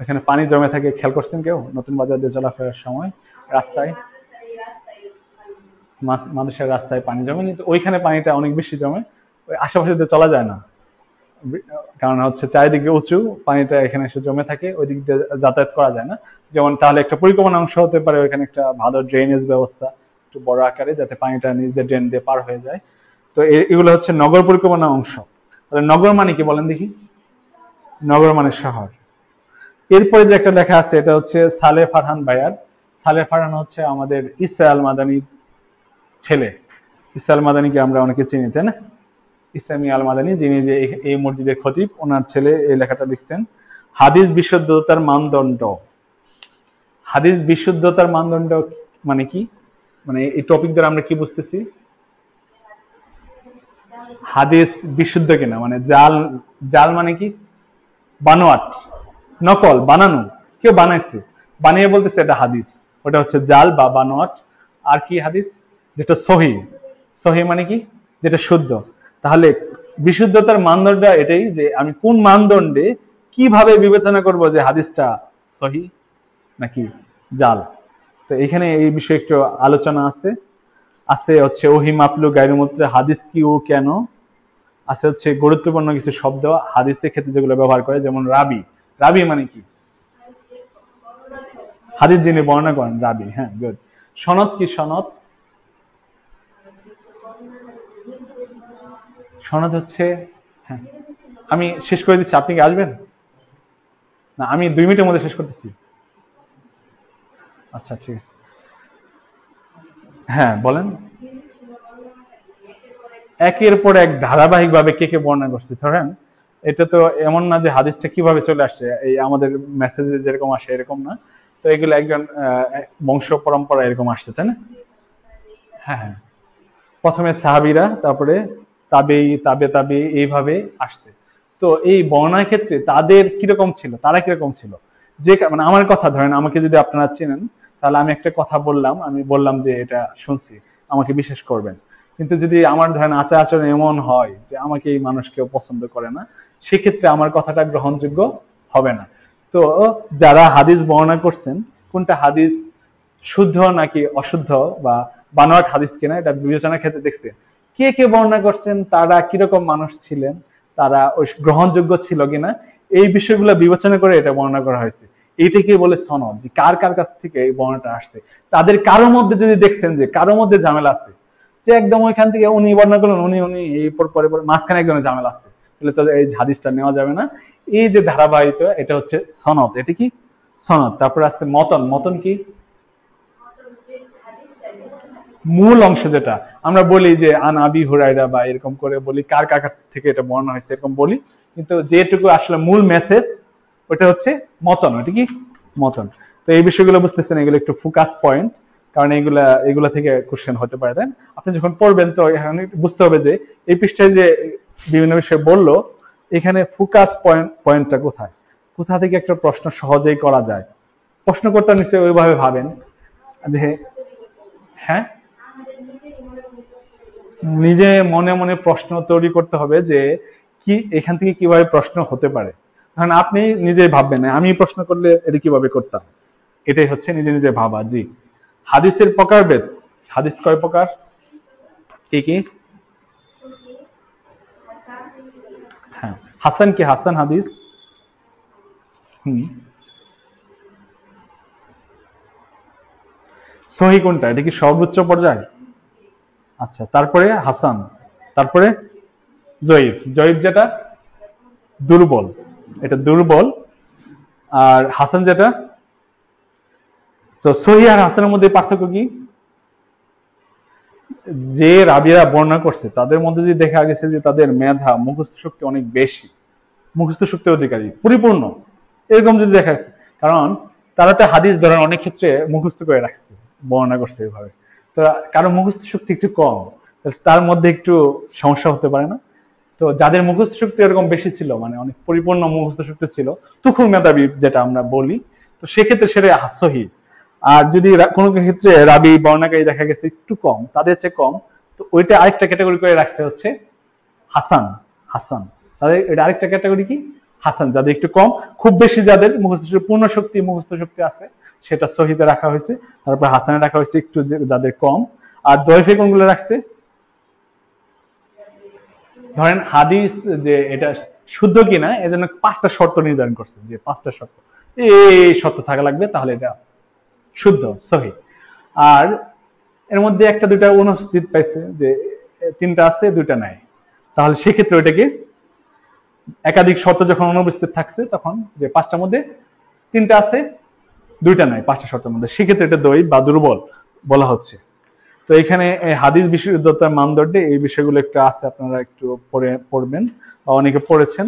এখানে পানি জমে থাকে, খেয়াল করছেন কেউ? নতুন বাজার দিয়ে চলাফেরার সময় রাস্তায় মানুষের রাস্তায় পানি জমে, কিন্তু ওইখানে পানিটা অনেক বেশি জমে, ওই আশেপাশে দিয়ে চলা যায় না, কারণ হচ্ছে চারিদিকে উঁচু, পানিটা এখানে এসে জমে থাকে, ওই দিক দিয়ে যাতায়াত করা যায় না। যেমন তাহলে একটা পরিকল্পনা অংশ হতে পারে ওইখানে একটা ভালো ড্রেনেজ ব্যবস্থা একটু বড় আকারে, যাতে পানিটা নিজেদের ড্রেন দিয়ে পার হয়ে যায়। তো এগুলো হচ্ছে নগর পরিকল্পনা অংশ। তাহলে নগর মানে কি বলেন দেখি? নগর মানে শহর। এরপরে যে একটা লেখা আছে এটা হচ্ছে সালে ফারহান ভাইয়ার। সালে ফারহান হচ্ছে আমাদের ইসা আল মাদানির ছেলে। ইসা আল মাদানিকে আমরা অনেকে চিনি, তাই না? ইসলামী আল মাদানি, যিনি যে এই মসজিদের খতিব, ওনার ছেলে এই লেখাটা লিখছেন। হাদিস বিশুদ্ধতার মানদণ্ড। হাদিস বিশুদ্ধতার মানদণ্ড মানে কি? মানে এই টপিক দ্বারা আমরা কি বুঝতেছি? হাদিস বিশুদ্ধ কিনা, মানে জাল। জাল মানে কি? বানোয়াট, নকল, বানানো, কেউ বানাইছে, বানিয়ে বলতেছে এটা হাদিস, ওটা হচ্ছে জাল বা বানোয়াট। আর কি হাদিস? যেটা সহি। সহি মানে কি? যেটা শুদ্ধ। তাহলে বিশুদ্ধতার মানদণ্ড এটাই যে আমি কোন মানদণ্ডে কিভাবে বিবেচনা করব যে হাদিসটা সহি নাকি জাল। তো এখানে এই বিষয়ে একটু আলোচনা আছে। আছে হচ্ছে ওহি মাপলু গায়রুমুত্রে, হাদিস কি ও কেন। আছে হচ্ছে গুরুত্বপূর্ণ কিছু শব্দ হাদিসের ক্ষেত্রে যেগুলো ব্যবহার করে, যেমন রাবি। রাবি মানে কি? হাদিস যিনি বর্ণনা করেন, রাবি। হ্যাঁ, গুড। সনদ কি? সনদ সনদ হচ্ছে, হ্যাঁ আমি শেষ করে দিচ্ছি, আপনি কি আসবেন? না, আমি 2 মিনিটের মধ্যে শেষ করতেছি। আচ্ছা ঠিক আছে। হ্যাঁ বলেন। একের পর এক ধারাবাহিক ভাবে কে কে বর্ণনা করছে। ধরেন এটা তো এমন না যে হাদিসটা কিভাবে চলে আসছে এই আমাদের মেসেজে যেরকম আসে এরকম না। তো এগুলো একজন বংশ পরম্পরা এরকম আসছে, তাই না? হ্যাঁ হ্যাঁ। প্রথমে সাহাবীরা, তারপরে তাবেই, তাবে তাবে, এইভাবে আসছে। তো এই বর্ণনার ক্ষেত্রে তাদের কিরকম ছিল, তারা কিরকম ছিল, যে মানে আমার কথা ধরেন, আমাকে যদি আপনারা চেনেন, তাহলে আমি একটা কথা বললাম, আমি বললাম যে এটা শুনছি, আমাকে বিশ্বাস করবেন। কিন্তু যদি আমার ধরেন আচার আচরণ এমন হয় যে আমাকে এই মানুষ কেউ পছন্দ করে না, সেক্ষেত্রে আমার কথাটা গ্রহণযোগ্য হবে না। তো যারা হাদিস বর্ণনা করছেন, কোনটা হাদিস শুদ্ধ নাকি অশুদ্ধ বা বানোয়াট হাদিস কিনা, এটা বিবেচনার ক্ষেত্রে দেখতে কে কে বর্ণনা করছেন, তারা কিরকম মানুষ ছিলেন, তারা ওই গ্রহণযোগ্য ছিল কিনা, এই বিষয়গুলো বিবেচনা করে এটা বর্ণনা করা হয়েছে। এইটাকে বলে সনদ, যে কার কার কাছ থেকে এই বর্ণনাটা আসছে। তাদের কারো মধ্যে যদি দেখছেন যে কারো মধ্যে ঝামেলা আছে, যে একদম ওইখান থেকে উনি বর্ণনা করলেন, উনি উনি এই পর পরে পরে মাঝখানে একজনের ঝামেলা আছে, তাহলে তো এই হাদিসটা নেওয়া যাবে না। এই যে ধারাবাহিকতা, এটা হচ্ছে সনদ। এটা কি? সনদ। তারপর আছে মতন। মতন কি? মূল অংশ, যেটা আমরা বলি যে আন আবি হুরায়রা বা এরকম করে বলি, কার কার কাছ থেকে এটা বর্ণনা হয়েছে এরকম বলি, কিন্তু যেটুকু আসলে মূল মেসেজ ওটা হচ্ছে মতন। ওটা কি? মতন। তো এই বিষয়গুলো বুঝতেছেন, এগুলো একটু ফোকাস পয়েন্ট, কারণ এগুলা থেকে কোশ্চেন হতে পারে। দেন আপনি যখন পড়বেন তো এখানে বুঝতে হবে যে এই পৃষ্ঠায় যে বিভিন্ন বিষয় বললো, এখানে ফোকাস পয়েন্টটা কোথায়, কোথা থেকে একটা প্রশ্ন সহজেই করা যায়। প্রশ্নকর্তা নিশ্চয়ই ওইভাবে ভাবেন যে, হ্যাঁ নিজে মনে মনে প্রশ্ন তৈরি করতে হবে যে কি এখান থেকে কিভাবে প্রশ্ন হতে পারে। কারণ আপনি নিজেই ভাববেন আমি প্রশ্ন করলে এটা কিভাবে করতাম, এটাই হচ্ছে নিজে নিজে ভাবা। জি। হাদিসের প্রকারভেদ। হাদিস কয় প্রকার? কি কি? হ্যাঁ, হাসান কি? হাসান হাদিস। হুম। সহি কোনটা? এটা কি সর্বোচ্চ পর্যায়ে? আচ্ছা, তারপরে হাসান, তারপরে জয়ীফ। জয়ীফ যেটা দুর্বল, এটা দুর্বল। আর হাসান যেটা, তো সহি আর হাসানের মধ্যে পার্থক্য কি? যে রাবিরা বর্ণনা করছে তাদের মধ্যে যদি দেখা গেছে যে তাদের মেধা মুখস্থ শক্তি অনেক বেশি, মুখস্থ শক্তির অধিকারী পরিপূর্ণ, এরকম যদি দেখা যাচ্ছে, কারণ তারা তো হাদিস ধরেন অনেক ক্ষেত্রে মুখস্থ করে রাখছে, বর্ণনা করছে এভাবে। তো কারো মুখস্থ শক্তি একটু কম, তার মধ্যে একটু সমস্যা হতে পারে না? তো যাদের মুখস্থ শক্তি এরকম বেশি ছিল, মানে অনেক পরিপূর্ণ মুখস্থ শক্তি ছিল, তুখুল মেধাবী যেটা আমরা বলি, তো সেক্ষেত্রে সেটা সহি। আর যদি কোনো ক্ষেত্রে রাবি বর্ণাকারী দেখা গেছে একটু কম, তাদের চেয়ে কম, তো ওইটা আরেকটা ক্যাটাগরি করে রাখতে হচ্ছে হাসান। হাসান তাদের এটা আরেকটা ক্যাটাগরি কি হাসান, যাদের একটু কম, খুব বেশি যাদের মুখস্থ পূর্ণ শক্তি মুখস্থ শক্তি আছে সেটা সহিতে রাখা হয়েছে, তারপর হাসানে রাখা হয়েছে একটু যাদের কম। আর দয়ফে কোনগুলো রাখছে? ধরেন হাদিস যে এটা শুদ্ধ কিনা এজন্য 5টা শর্ত নির্ধারণ করছে, যে 5টা শর্ত, এই শর্ত থাকা লাগবে তাহলে এটা শুদ্ধ সহি। আর এর মধ্যে একটা দুইটা অনুপস্থিত পাইছে, যে 3টা আছে 2টা নাই, তাহলে সেক্ষেত্রে ওইটাকে একাধিক শর্ত যখন অনুপস্থিত থাকছে তখন যে 5টার মধ্যে 3টা আছে 2টা নাই 5টা শর্তের মধ্যে, সেক্ষেত্রে এটা দই বা দুর্বল বলা হচ্ছে। তো এখানে হাদিস বিশুদ্ধতার মানদণ্ডে এই বিষয়গুলো একটু আছে, আপনারা একটু পড়বেন বা অনেকে পড়েছেন,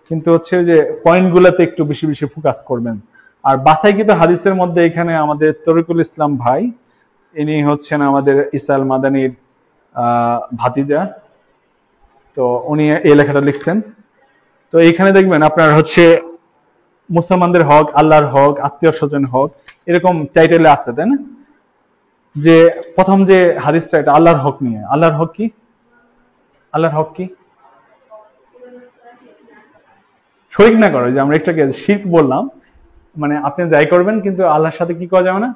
কিন্তু হচ্ছে যে পয়েন্ট গুলাতে একটু বেশি বেশি ফোকাস করবেন। আর বাছাইকৃত হাদিসের মধ্যে এখানে আমাদের তরিকুল ইসলাম ভাই, ইনি হচ্ছেন আমাদের ইসাল মাদানির ভাতিজা, তো উনি এই লেখাটা লিখছেন। তো এখানে দেখবেন আপনার হচ্ছে মুসলমানদের হক, আল্লাহর হক, আত্মীয় স্বজন হক, এরকম টাইটেলে আছে, তাই না? যে প্রথম যে হাদিসটা এটা আল্লাহর হক নিয়ে। আল্লাহর হক কি? আল্লাহর হক কি? শরীক না করো, যে আমরা একটাকে শিরক বললাম, মানে আপনি যাই করবেন কিন্তু আল্লাহর সাথে কি করা যাবে না,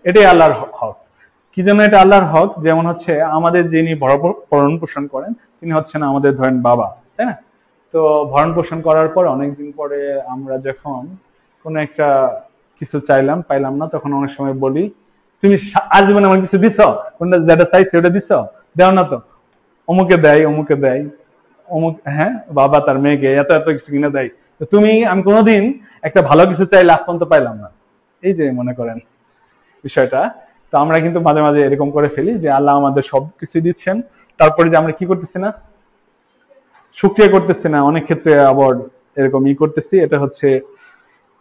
এটাই আল্লাহর হক। কি জন্য এটা আল্লাহর হক? যেমন হচ্ছে আমাদের যিনি ভরণ পোষণ করেন তিনি হচ্ছেন আমাদের ধরেন বাবা, তাই না? তো ভরণ পোষণ করার পর অনেকদিন পরে আমরা যখন কোন একটা কিছু চাইলাম পাইলাম না, তখন অনেক সময় বলি তুমি আজীবন আমার কিছু দিছ, কোনটা যেটা চাইছে ওটা দিছ, দেও না তো, অমুকে দেয় অমুকে দেয়, অমুক, হ্যাঁ বাবা তার মেয়েকে এত এত কিছু কিনে দেয়, তো তুমি আমি কোনোদিন একটা ভালো কিছু চাইলে আজ পর্যন্ত পাইলাম না, এই যে মনে করেন বিষয়টা। তো আমরা কিন্তু মাঝে মাঝে এরকম করে ফেলি যে আল্লাহ আমাদের সবকিছু দিচ্ছেন, তারপরে যে আমরা কি করতেছি না, শুকরিয়া করতেছি না, অনেক ক্ষেত্রে আবার এরকম করতেছি। এটা হচ্ছে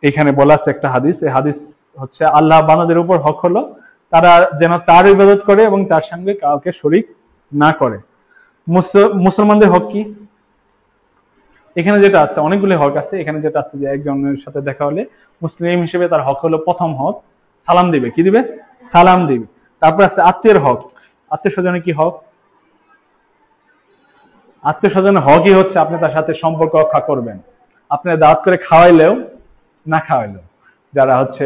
এখানে বলা আছে একটা হাদিস, এই হাদিস হচ্ছে আল্লাহ বান্দাদের উপর হক হলো তারা যেন তার ইবাদত করে এবং তার সঙ্গে কাউকে শরীক না করে। মুসলমানদের হক কি? এখানে যেটা আছে, অনেকগুলো হক আছে, এখানে যেটা আছে যে একজনের সাথে দেখা হলে মুসলিম হিসেবে তার হক হলো প্রথম হক সালাম দিবে। কি দিবে? সালাম দিবে। তারপর আছে আত্মীয়ের হক। আত্মীয় স্বজনের কি হক? আত্মীয় স্বজনের হকই হচ্ছে আপনি তার সাথে সম্পর্ক রক্ষা করবেন, আপনি দাওয়াত করে খাওয়াইলেও না খাওয়াইলেও যারা হচ্ছে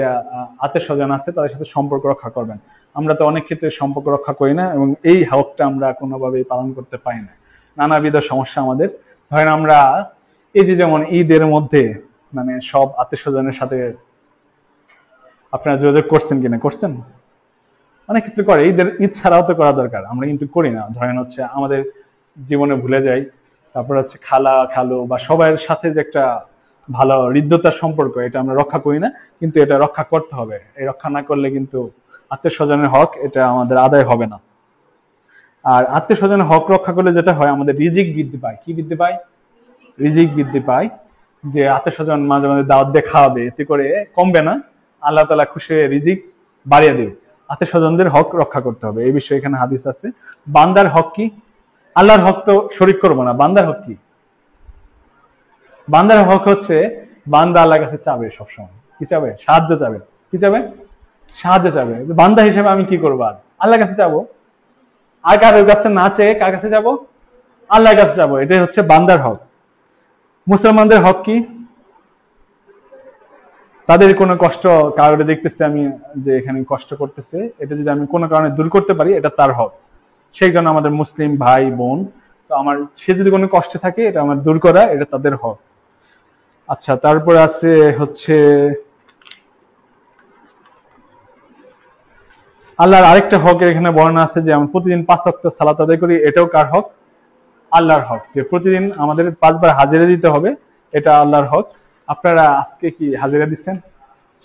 আত্মীয় স্বজন আছে তাদের সাথে সম্পর্ক রক্ষা করবেন। আমরা তো অনেক ক্ষেত্রে সম্পর্ক রক্ষা করি না এবং এই হকটা আমরা কোনোভাবেই পালন করতে পারি না, নানাবিধ সমস্যা আমাদের। ধরেন আমরা এই যে যেমন ঈদের মধ্যে মানে সব আত্মীয় স্বজনের সাথে আপনারা যোগাযোগ করছেন কিনা, করছেন? অনেক ক্ষেত্রে করে, ঈদ ছাড়াও তো করা দরকার, আমরা কিন্তু করি না। ধরেন হচ্ছে আমাদের জীবনে ভুলে যাই, তারপর হচ্ছে খালা খালু বা সবার সাথে যে একটা ভালো হৃদ্যতার সম্পর্ক, এটা আমরা রক্ষা করি না, কিন্তু এটা রক্ষা করতে হবে। এই রক্ষা না করলে কিন্তু আত্মীয় স্বজনের হক এটা আমাদের আদায় হবে না। আর আত্মীয় স্বজনের হক রক্ষা করলে যেটা হয়, আমাদের রিজিক বৃদ্ধি পায়। কি বৃদ্ধি পায়? রিজিক বৃদ্ধি পায়। যে আত্মীয় স্বজন মাঝে মাঝে দাওয়াত দিয়ে খাওয়াবে, এতে করে কমবে না, আল্লাহ তাআলা খুশি হয়ে রিজিক বাড়িয়ে দেবে। আত্মীয় স্বজনদের হক রক্ষা করতে হবে, এই বিষয়ে এখানে হাদিস আছে। বান্দার হক কি? আল্লাহর হক তো শরীক করবো না, বান্দার হক কি? বান্দার হক হচ্ছে বান্দা আল্লাহর কাছে চাবে সবসময়। কি চাবে? সাহায্য চাবে। কি চাবে? সাহায্য চাবে। বান্দা হিসেবে আমি কি করবো? আর আল্লাহর কাছে যাবো। আর কারোর কাছে না চেয়ে কার কাছে যাবো? আল্লাহর কাছে যাবো। এটাই হচ্ছে বান্দার হক। মুসলমানদের হক কি? তাদের কোনো কষ্ট কারোর দেখতেছে আমি যে এখানে কষ্ট করতেছে, এটা যদি আমি কোনো কারণে দূর করতে পারি এটা তার হক। সেই জন্য আমাদের মুসলিম ভাই বোন, তো আমার সে যদি কোনো কষ্টে থাকে এটা আমার দূর করা, এটা তাদের হক। আচ্ছা, তারপরে আছে হচ্ছে আল্লাহর আরেকটা হকের এখানে বর্ণনা আছে যে আমরা প্রতিদিন 5 ওয়াক্ত সালাত আদায় করি, এটাও কার হক? আল্লাহর হক। যে প্রতিদিন আমাদের 5 বার হাজিরা দিতে হবে, এটা আল্লাহর হক। আপনারা আজকে কি হাজিরা দিচ্ছেন?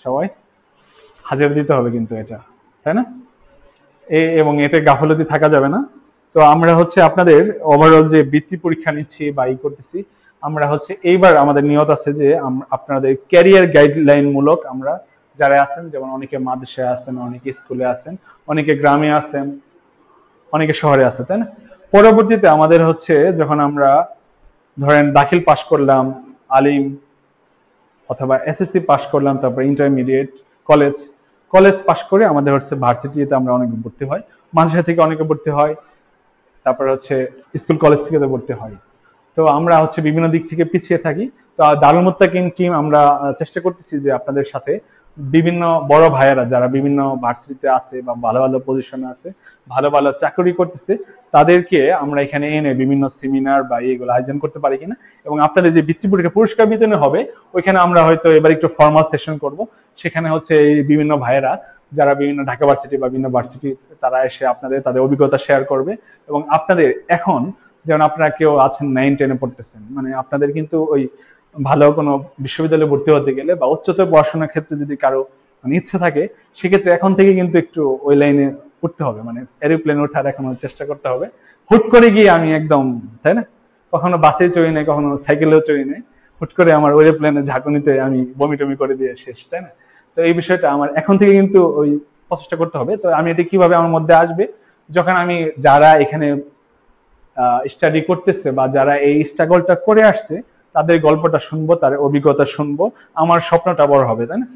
সবাই হাজিরা দিতে হবে কিন্তু এটা, তাই না? এবং এতে গাফলতি থাকা যাবে না। তো আমরা হচ্ছে আপনাদের ওভারঅল যে বৃত্তি পরীক্ষা নিচ্ছি বা করতেছি, আমরা হচ্ছে এইবার আমাদের নিয়ত আছে যে আপনাদের ক্যারিয়ার গাইডলাইন মূলক আমরা যারা আছেন, যেমন অনেকে মাদ্রাসায় আছেন, অনেকে স্কুলে আছেন, অনেকে গ্রামে আছেন, অনেকে শহরে আছে, তাই না? পরবর্তীতে আমাদের হচ্ছে যখন আমরা ধরেন দাখিল পাশ করলাম, আলিম অথবা এসএসসি পাশ করলাম, তারপর ইন্টারমিডিয়েট, কলেজ পাশ করে আমাদের হচ্ছে ভার্সিটিতে আমরা অনেকে ভর্তি হয়, মাদ্রাসা থেকে অনেকে ভর্তি হয়, তারপর হচ্ছে স্কুল কলেজ থেকে ভর্তি হয়। তো আমরা হচ্ছে বিভিন্ন দিক থেকে পিছিয়ে থাকি। তো দারুল মুত্তাকিন টিম আমরা চেষ্টা করতেছি যে আপনাদের সাথে বিভিন্ন বড় ভাইয়েরা যারা বিভিন্ন ভার্সিটিতে আছে বা ভালো ভালো পজিশনে আছে, ভালো ভালো চাকরি করতেছে, তাদেরকে আমরা এখানে এনে বিভিন্ন সেমিনার বা এগুলো আয়োজন করতে পারি কিনা, এবং আপনাদের যে বৃত্তি পরীক্ষা পুরস্কার বিতরণ হবে ওইখানে আমরা হয়তো এবার একটু ফর্মাল সেশন করব। সেখানে হচ্ছে এই বিভিন্ন ভাইয়েরা যারা বিভিন্ন ঢাকা ভার্সিটি বা বিভিন্ন ভার্সিটি, তারা এসে আপনাদের তাদের অভিজ্ঞতা শেয়ার করবে। এবং আপনাদের এখন যেমন আপনারা কেউ আছেন 9-10-এ পড়তেছেন, মানে আপনাদের কিন্তু ওই ভালো কোনো বিশ্ববিদ্যালয়ে ভর্তি হতে গেলে বা উচ্চতর পড়াশোনার ক্ষেত্রে যদি কারো মানে ইচ্ছা থাকে, সেক্ষেত্রে এখন থেকে কিন্তু একটু ওই লাইনে উঠতে হবে, মানে এরোপ্লেন ওঠার এখন চেষ্টা করতে হবে। হুট করে গিয়ে আমি একদম, তাই না, কখনো বাসে চড়ি নাই, কখনো সাইকেলেও চড়ি নাই, হুট করে আমার এরোপ্লেনের ঝাঁকুনিতে আমি বমি টমি করে দিয়ে শেষ, তাই না? তো এই বিষয়টা আমার এখন থেকে কিন্তু ওই প্রচেষ্টা করতে হবে। তো আমি এটা কিভাবে আমার মধ্যে আসবে, যখন আমি যারা এখানে স্টাডি করতেছে বা যারা এই স্ট্রাগলটা করে আসছে তাদের গল্পটা শুনবো, তার অভিজ্ঞতা শুনবো, আমার স্বপ্নটা বড় হবে, তাই না?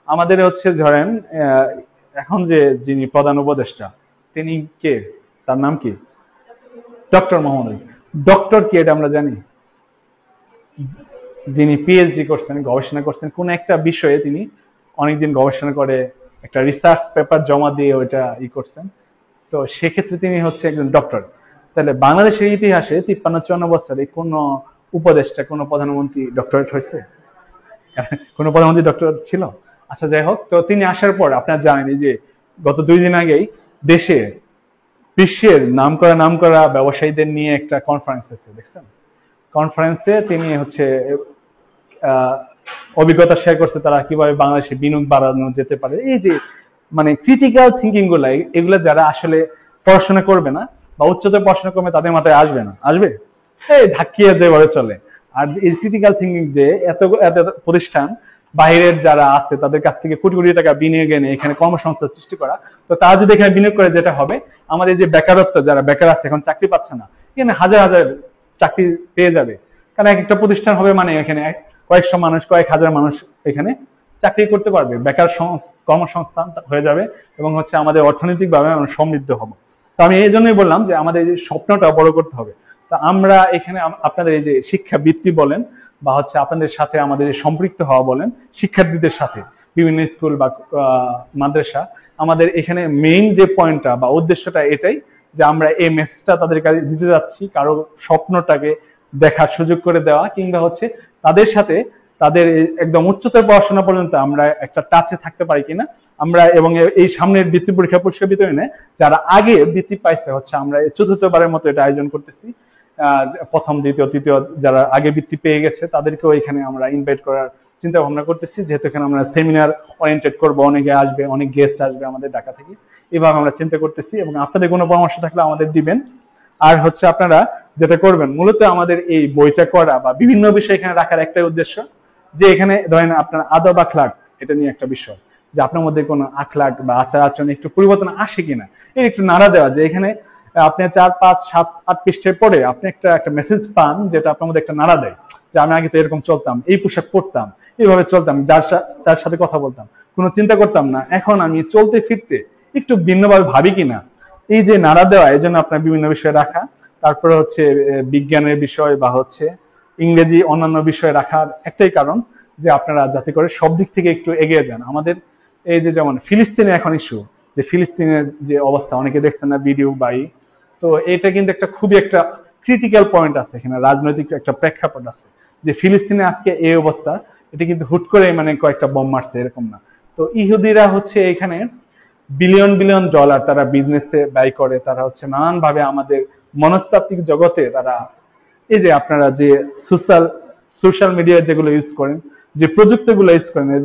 আমাদের হচ্ছে ধরেন এখন যে যিনি প্রধান উপদেষ্টা, তিনি কে, তার নাম কি? ডক্টর মোহাম্মদ। ডক্টর কি এটা আমরা জানি? যিনি পিএইচডি করছেন, গবেষণা করছেন কোন একটা বিষয়ে, তিনি অনেকদিন গবেষণা করে একটা রিসার্চ পেপার জমা দিয়ে ওইটা করছেন। তো সেক্ষেত্রে তিনি হচ্ছে একজন ডক্টর। তাহলে বাংলাদেশের ইতিহাসে 53-54 বছরে কোন উপদেষ্টা, কোন প্রধানমন্ত্রী ডক্টরেট হয়েছে? কোন প্রধানমন্ত্রী ডক্টর ছিল? আচ্ছা, যাই হোক, তো তিনি আসার পর আপনারা জানেন যে গত 2 দিন আগেই দেশে বিশ্বের নামকরা ব্যবসায়ীদের নিয়ে একটা কনফারেন্স হয়েছে, দেখছেন? কনফারেন্সে তিনি হচ্ছে অভিজ্ঞতা শেয়ার করছে তারা কিভাবে বাংলাদেশে বিনিয়োগ বাড়ানো যেতে পারে। এই যে মানে ক্রিটিক্যাল থিঙ্কিং গুলা, এগুলো যারা আসলে পড়াশোনা করবে না বা উচ্চতর পড়াশোনা করবে তাদের মাথায় আসবে না, আসবে এই ধাক্কিয়ে যেভাবে চলে। আর এই ক্রিটিক্যাল থিঙ্কিং যে এত এত প্রতিষ্ঠান বাইরের যারা আছে তাদের কাছ থেকে কোটি কোটি টাকা বিনিয়োগ এনে এখানে কর্মসংস্থান সৃষ্টি করা, তো তারা যদি এখানে বিনিয়োগ করে, যেটা হবে আমাদের যে বেকারত্ব, যারা বেকার আছে এখন চাকরি পাচ্ছে না, এখানে হাজার হাজার চাকরি পেয়ে যাবে। কারণ এক একটা প্রতিষ্ঠান হবে মানে এখানে কয়েকশো মানুষ, কয়েক হাজার মানুষ এখানে চাকরি করতে পারবে, বেকার কর্মসংস্থান হয়ে যাবে, এবং হচ্ছে আমাদের অর্থনৈতিকভাবে আমরা সমৃদ্ধ হব। তো আমি এই জন্যই বললাম যে আমাদের এই শস্যটা বড় করতে হবে। তা আমরা এখানে আপনাদের এই যে শিক্ষাবৃত্তি বলেন বা হচ্ছে আপনাদের সাথে আমাদের সম্পৃক্ত হওয়া বলেন, শিক্ষার্থীদের সাথে বিভিন্ন স্কুল বা মাদ্রাসা, আমাদের এখানে মেইন যে পয়েন্টটা বা উদ্দেশ্যটা এটাই যে আমরা এই মেসেজটা তাদের কাছে দিতে যাচ্ছি, কারো স্বপ্নটাকে দেখার সুযোগ করে দেওয়া, কিংবা হচ্ছে তাদের সাথে তাদের একদম উচ্চতর পড়াশোনা পর্যন্ত আমরা একটা টাচে থাকতে পারি কিনা আমরা। এবং এই সামনের বৃত্তি পরীক্ষা পুরস্কার বিতরণে যারা আগে বৃত্তি পাইছে হচ্ছে আমরা চতুর্থবারের মতো এটা আয়োজন করতেছি। প্রথম, দ্বিতীয়, তৃতীয় যারা আগে বৃত্তি পেয়ে গেছে তাদেরকেও এখানে আমরা ইনভাইট করার চিন্তা ভাবনা করতেছি, যেহেতু এখানে আমরা সেমিনার ওরিয়েন্টেড করবো, অনেকে আসবে, অনেক গেস্ট আসবে আমাদের ঢাকা থেকে, এভাবে আমরা চিন্তা করতেছি। এবং আপনাদের কোনো পরামর্শ থাকলে আমাদের দিবেন। আর হচ্ছে আপনারা যেটা করবেন, মূলত আমাদের এই বইটা করা বা বিভিন্ন বিষয় এখানে রাখার একটাই উদ্দেশ্য, যে এখানে ধরেন আপনার আদব আখলাক, এটা নিয়ে একটা বিষয়, যে আপনার মধ্যে কোনো আখলাক বা আচার আচরণ একটু পরিবর্তন আসে কিনা, এর একটু নাড়া দেওয়া। যে এখানে আপনি 4, 5, 7, 8 পৃষ্ঠায় পড়ে আপনি একটা মেসেজ পান যেটা আপনার মধ্যে একটা নাড়া দেয়, যে আমি আগে তো এরকম চলতাম, এই পোশাক পরতাম, এইভাবে চলতাম, যার সাথে কথা বলতাম কোনো চিন্তা করতাম না, এখন আমি চলতে ফিরতে একটু ভিন্নভাবে ভাবি কিনা। এই যে নাড়া দেওয়া, এই জন্য আপনার বিভিন্ন বিষয় রাখা। তারপরে হচ্ছে বিজ্ঞানের বিষয় বা হচ্ছে ইংরেজি অন্যান্য বিষয় রাখার একটাই কারণ, যে আপনারা যাতে করে সব দিক থেকে একটু এগিয়ে যান। আমাদের এই যে যেমন ফিলিস্তিনে এখন ইস্যু, যে ফিলিস্তিনের যে অবস্থা অনেকে দেখছেন না ভিডিও বাই, তো এটা কিন্তু একটা খুবই একটা ক্রিটিক্যাল পয়েন্ট আছে এখানে, রাজনৈতিক একটা প্রেক্ষাপট আছে, যে ফিলিস্তিনে আজকে এই অবস্থা, এটা কিন্তু হুট করে মানে কয়েকটা বোম মারছে এরকম না। তো ইহুদিরা হচ্ছে এখানে বিলিয়ন বিলিয়ন ডলার তারা বিজনেসে ব্যয় করে, তারা হচ্ছে নানান ভাবে আমাদের মনস্তাত্ত্বিক জগতে তারা, এই যে আপনারা যে সোশ্যাল মিডিয়া যেগুলো ইউজ করেন, যে প্রযুক্তিগুলো ইউজ করেন,